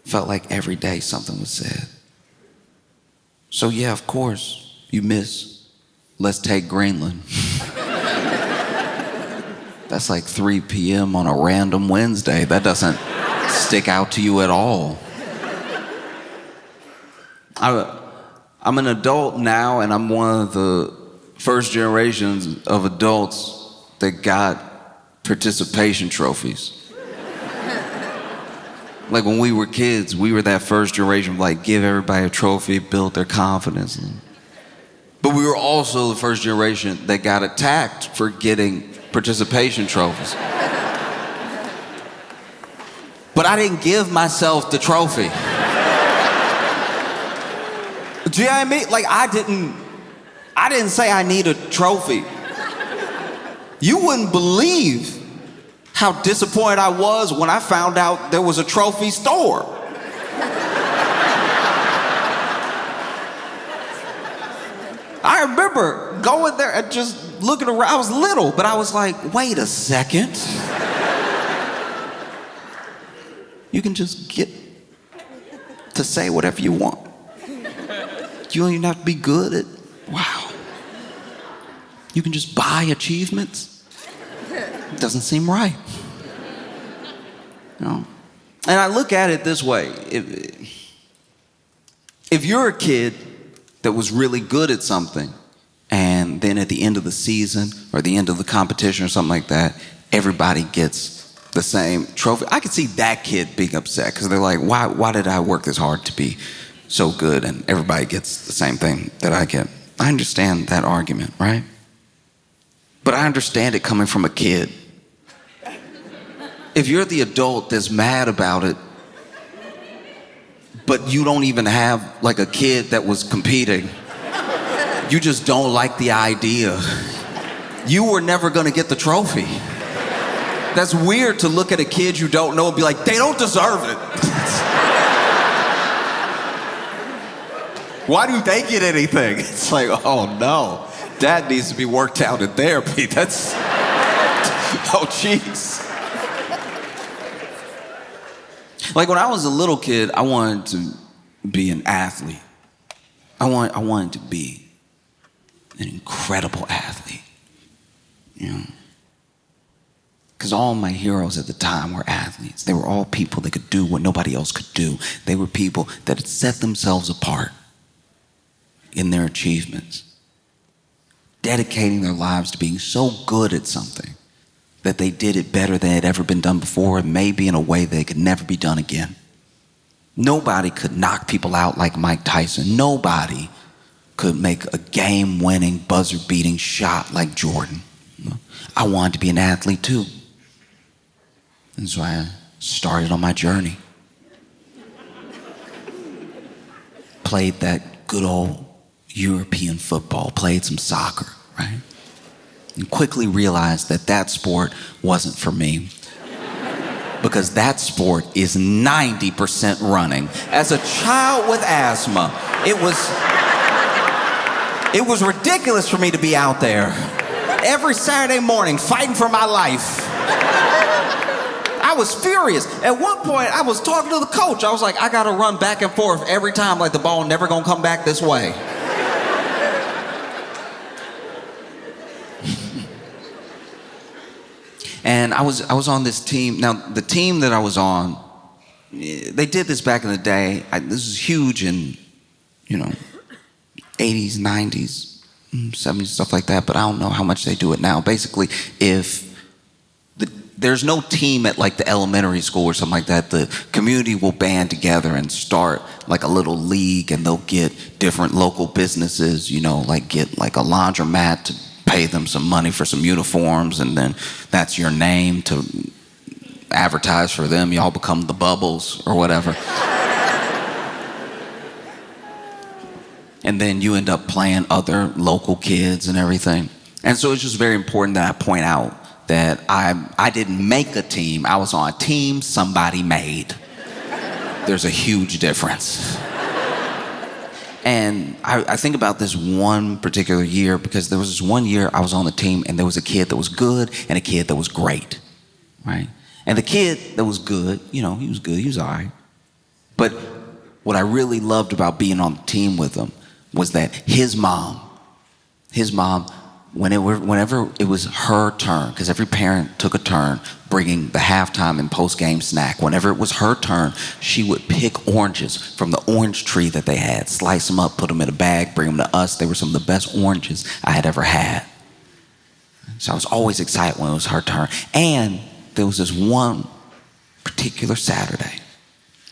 Felt like every day something was said. So yeah, of course, you miss "Let's Take Greenland." That's like 3 p.m. on a random Wednesday. That doesn't stick out to you at all. I'm an adult now, and I'm one of the first generations of adults that got participation trophies. Like when we were kids, we were that first generation, like give everybody a trophy, build their confidence. But we were also the first generation that got attacked for getting participation trophies. But I didn't give myself the trophy. Do you know what I mean? Like I didn't say I need a trophy. You wouldn't believe how disappointed I was when I found out there was a trophy store. I remember going there and just looking around. I was little, but I was like, wait a second. You can just get to say whatever you want. You don't even have to be good at, wow. You can just buy achievements. It doesn't seem right. You know? And I look at it this way. If you're a kid that was really good at something, and then at the end of the season or the end of the competition or something like that, everybody gets the same trophy. I could see that kid being upset because they're like, why did I work this hard to be so good and everybody gets the same thing that I get? I understand that argument, right? But I understand it coming from a kid. If you're the adult that's mad about it, but you don't even have like a kid that was competing, you just don't like the idea, you were never gonna get the trophy. That's weird to look at a kid you don't know and be like, they don't deserve it. Why do they get anything? It's like, oh no, that needs to be worked out in therapy. That's, oh jeez. Like when I was a little kid, I wanted to be an athlete. I wanted to be an incredible athlete, you know? Because all my heroes at the time were athletes. They were all people that could do what nobody else could do. They were people that had set themselves apart in their achievements, dedicating their lives to being so good at something that they did it better than it had ever been done before, and maybe in a way that it could never be done again. Nobody could knock people out like Mike Tyson. Nobody could make a game-winning, buzzer-beating shot like Jordan. I wanted to be an athlete too. And so I started on my journey. Played that good old European football, played some soccer, right? And quickly realized that that sport wasn't for me. Because that sport is 90% running. As a child with asthma, it was ridiculous for me to be out there every Saturday morning fighting for my life. I was furious. At one point, I was talking to the coach. I was like, I gotta run back and forth every time, like the ball never gonna come back this way. And I was on this team. Now, the team that I was on they did this back in the day. This is huge in, 80s, 90s, 70s, stuff like that, but I don't know how much they do it now. Basically, if there's no team at like the elementary school or something like that, the community will band together and start like a little league, and they'll get different local businesses, like get like a laundromat to pay them some money for some uniforms, and then that's your name to advertise for them. Y'all become the Bubbles or whatever. And then you end up playing other local kids and everything. And so it's just very important that I point out that I didn't make a team. I was on a team somebody made. There's a huge difference. And I think about this one particular year, because there was this one year I was on the team and there was a kid that was good and a kid that was great, right? And the kid that was good, he was good, he was all right. But what I really loved about being on the team with him was that his mom, whenever it was her turn, because every parent took a turn bringing the halftime and post-game snack. Whenever it was her turn, she would pick oranges from the orange tree that they had, slice them up, put them in a bag, bring them to us. They were some of the best oranges I had ever had. So I was always excited when it was her turn. And there was this one particular Saturday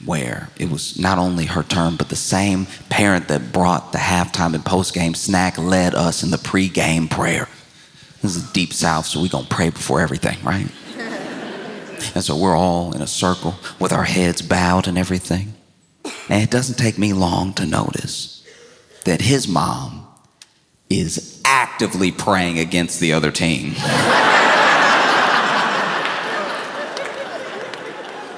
where it was not only her turn, but the same parent that brought the halftime and post-game snack led us in the pre-game prayer. This is deep South, so we're going to pray before everything, right? And so we're all in a circle with our heads bowed and everything. And it doesn't take me long to notice that his mom is actively praying against the other team.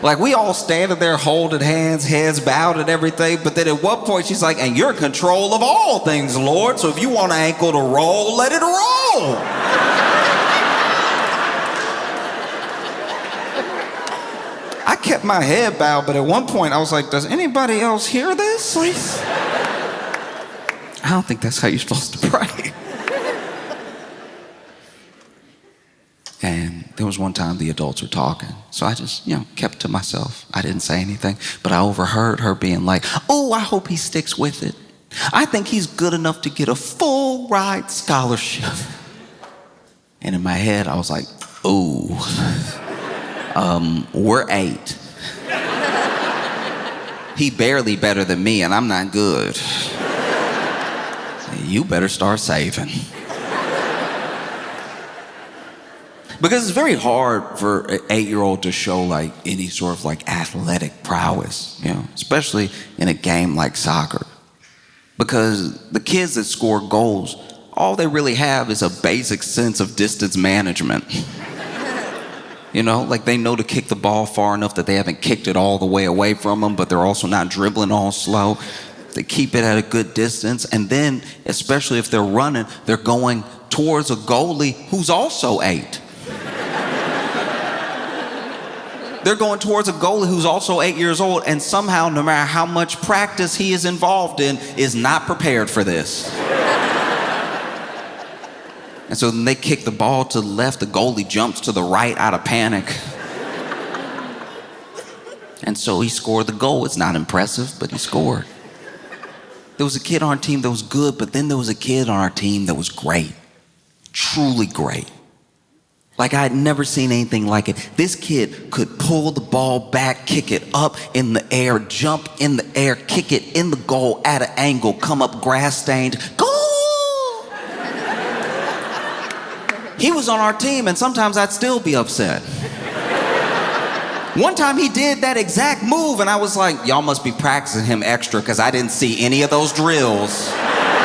Like, we all standing there holding hands, heads bowed and everything, but then at one point she's like, and you're in control of all things, Lord, so if you want an ankle to roll, let it roll. I kept my head bowed, but at one point I was like, does anybody else hear this? Please? I don't think that's how you're supposed to pray. And there was one time the adults were talking, so I just, kept to myself. I didn't say anything, but I overheard her being like, oh, I hope he sticks with it. I think he's good enough to get a full ride scholarship. And in my head, I was like, ooh, we're 8. He barely better than me, and I'm not good. You better start saving. Because it's very hard for an 8-year-old to show like any sort of like athletic prowess, especially in a game like soccer. Because the kids that score goals, all they really have is a basic sense of distance management. Like they know to kick the ball far enough that they haven't kicked it all the way away from them, but they're also not dribbling all slow. They keep it at a good distance. And then, especially if they're running, they're going towards a goalie who's also 8. They're going towards a goalie who's also 8 years old, and somehow, no matter how much practice he is involved in, is not prepared for this. And so then they kick the ball to the left, the goalie jumps to the right out of panic. And so he scored the goal. It's not impressive, but he scored. There was a kid on our team that was good, but then there was a kid on our team that was great. Truly great. Like I had never seen anything like it. This kid could pull the ball back, kick it up in the air, jump in the air, kick it in the goal at an angle, come up grass stained, goal! He was on our team, and sometimes I'd still be upset. One time he did that exact move, and I was like, y'all must be practicing him extra, because I didn't see any of those drills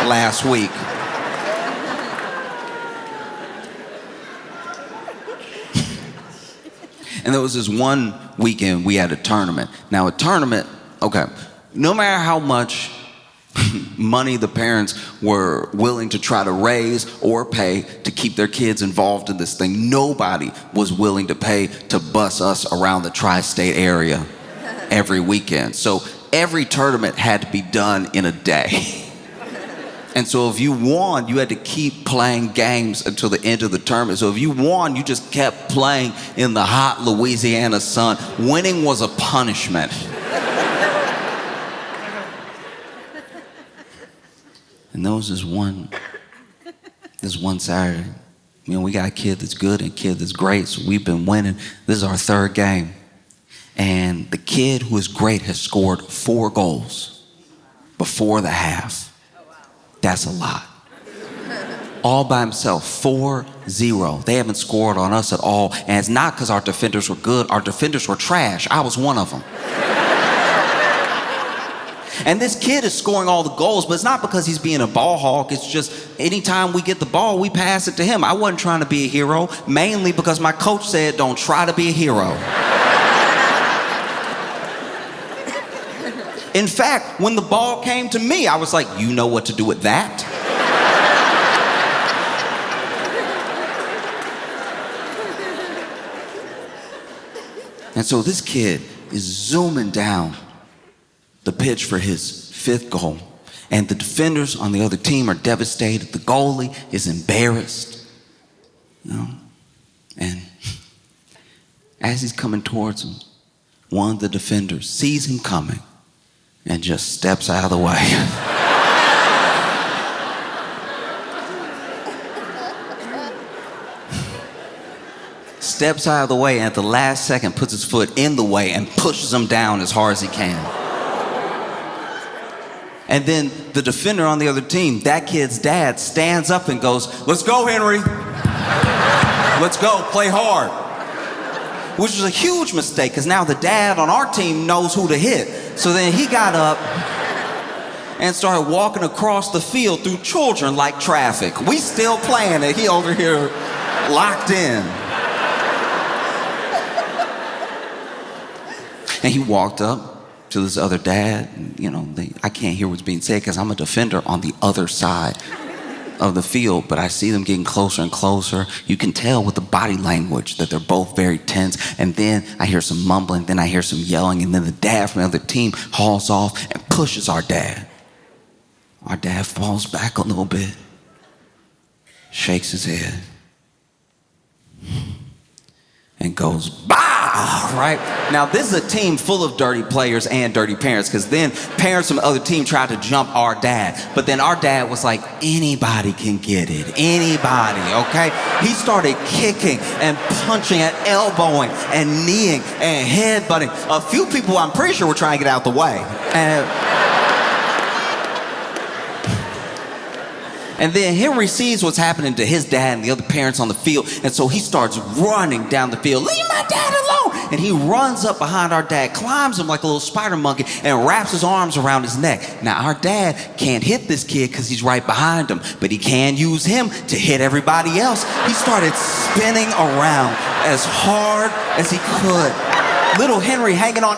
last week. And there was this one weekend we had a tournament. Now a tournament, okay, no matter how much money the parents were willing to try to raise or pay to keep their kids involved in this thing, nobody was willing to pay to bus us around the tri-state area every weekend. So every tournament had to be done in a day. And so if you won, you had to keep playing games until the end of the tournament. So if you won, you just kept playing in the hot Louisiana sun. Winning was a punishment. And there was this one Saturday, we got a kid that's good and a kid that's great, so we've been winning. This is our third game. And the kid who is great has scored 4 goals before the half. That's a lot. All by himself, 4-0. They haven't scored on us at all. And it's not because our defenders were good. Our defenders were trash. I was one of them. And this kid is scoring all the goals, but it's not because he's being a ball hawk. It's just anytime we get the ball, we pass it to him. I wasn't trying to be a hero, mainly because my coach said, don't try to be a hero. In fact, when the ball came to me, I was like, you know what to do with that? And so this kid is zooming down the pitch for his 5th goal. And the defenders on the other team are devastated. The goalie is embarrassed. And as he's coming towards him, one of the defenders sees him coming and just steps out of the way. Steps out of the way and at the last second puts his foot in the way and pushes him down as hard as he can. And then the defender on the other team, that kid's dad, stands up and goes, let's go, Henry. Let's go, play hard. Which was a huge mistake because now the dad on our team knows who to hit. So then he got up and started walking across the field through children like traffic. We still playing it. He over here locked in. And he walked up to this other dad. I can't hear what's being said because I'm a defender on the other side of the field, but I see them getting closer and closer. You can tell with the body language that they're both very tense. And then I hear some mumbling, then I hear some yelling, and then the dad from the other team hauls off and pushes our dad. Our dad falls back a little bit, shakes his head, and goes, bah! Right? Now, this is a team full of dirty players and dirty parents, because then parents from the other team tried to jump our dad. But then our dad was like, anybody can get it. Anybody, okay? He started kicking and punching and elbowing and kneeing and headbutting. A few people, I'm pretty sure, were trying to get out the way. And then Henry sees what's happening to his dad and the other parents on the field, and so he starts running down the field. Leave my dad alone! And he runs up behind our dad, climbs him like a little spider monkey, and wraps his arms around his neck. Now, our dad can't hit this kid because he's right behind him, but he can use him to hit everybody else. He started spinning around as hard as he could. Little Henry hanging on.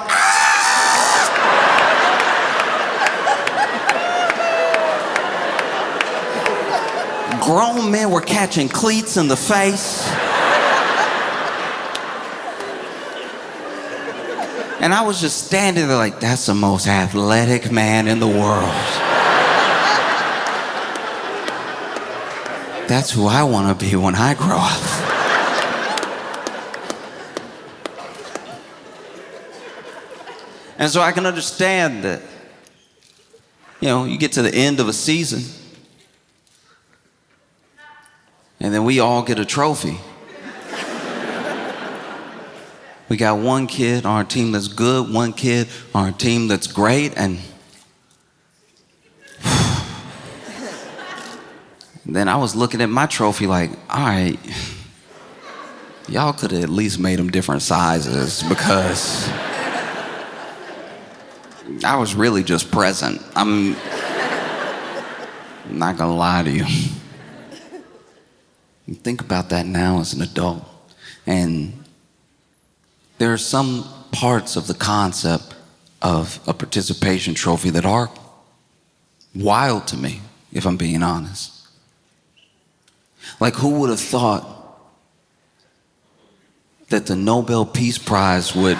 Grown men were catching cleats in the face. And I was just standing there like, that's the most athletic man in the world. That's who I want to be when I grow up. And so I can understand that, you get to the end of a season, and then we all get a trophy. We got one kid on our team that's good, one kid on our team that's great, and then I was looking at my trophy like, all right, y'all could have at least made them different sizes because I was really just present. I'm not gonna lie to you. You think about that now as an adult, and there are some parts of the concept of a participation trophy that are wild to me, if I'm being honest. Like, who would have thought that the Nobel Peace Prize would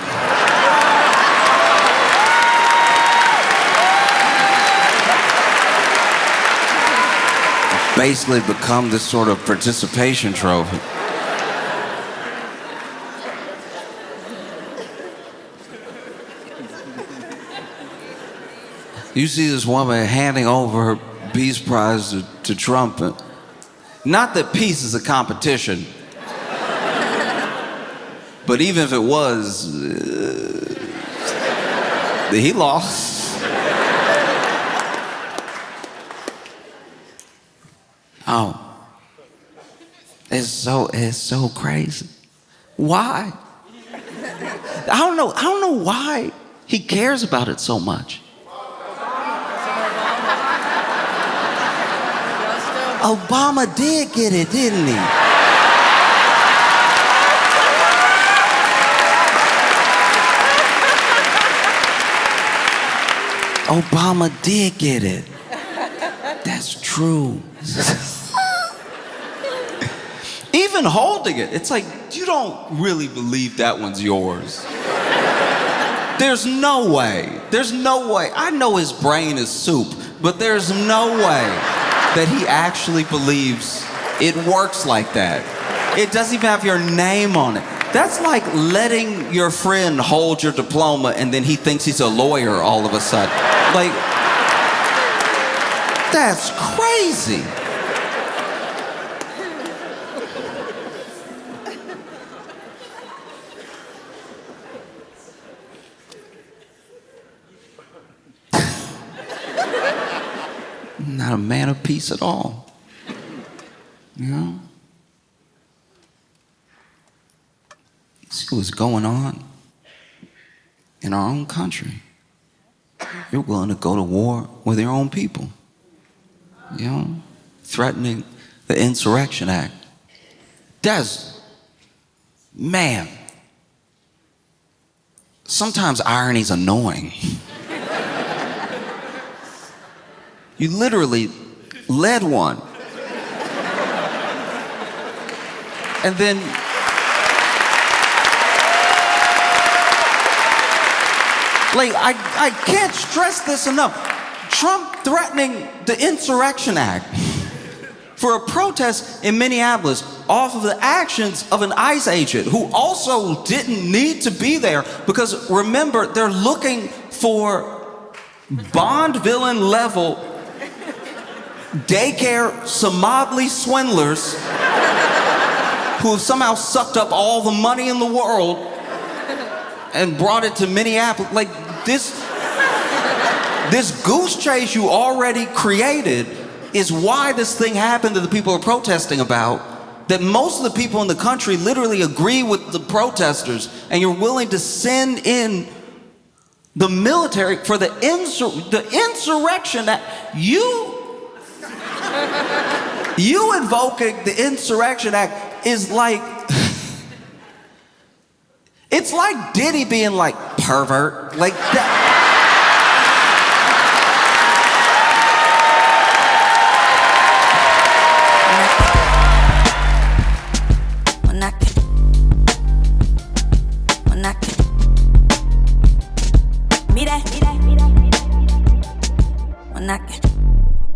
basically become this sort of participation trophy? You see this woman handing over her Peace Prize to Trump. Not that peace is a competition, but even if it was, he lost. Oh, it's so crazy. Why? I don't know why he cares about it so much. Obama did get it, didn't he? Obama did get it. That's true. Even holding it, it's like, you don't really believe that one's yours. There's no way. There's no way. I know his brain is soup, but there's no way that he actually believes it works like that. It doesn't even have your name on it. That's like letting your friend hold your diploma and then he thinks he's a lawyer all of a sudden. Like, that's crazy. Not a man of peace at all. You know? See what's going on in our own country. You're willing to go to war with your own people. You know? Threatening the Insurrection Act. Man. Sometimes irony's annoying. You literally led one. And then like, I can't stress this enough. Trump threatening the Insurrection Act for a protest in Minneapolis off of the actions of an ICE agent who also didn't need to be there because remember, they're looking for Bond villain level daycare Somali swindlers who have somehow sucked up all the money in the world and brought it to Minneapolis. Like this goose chase you already created is why this thing happened that the people are protesting about, that most of the people in the country literally agree with the protesters, and you're willing to send in the military for the insurrection that you invoking the Insurrection Act is like, it's like Diddy being like, pervert. Like that.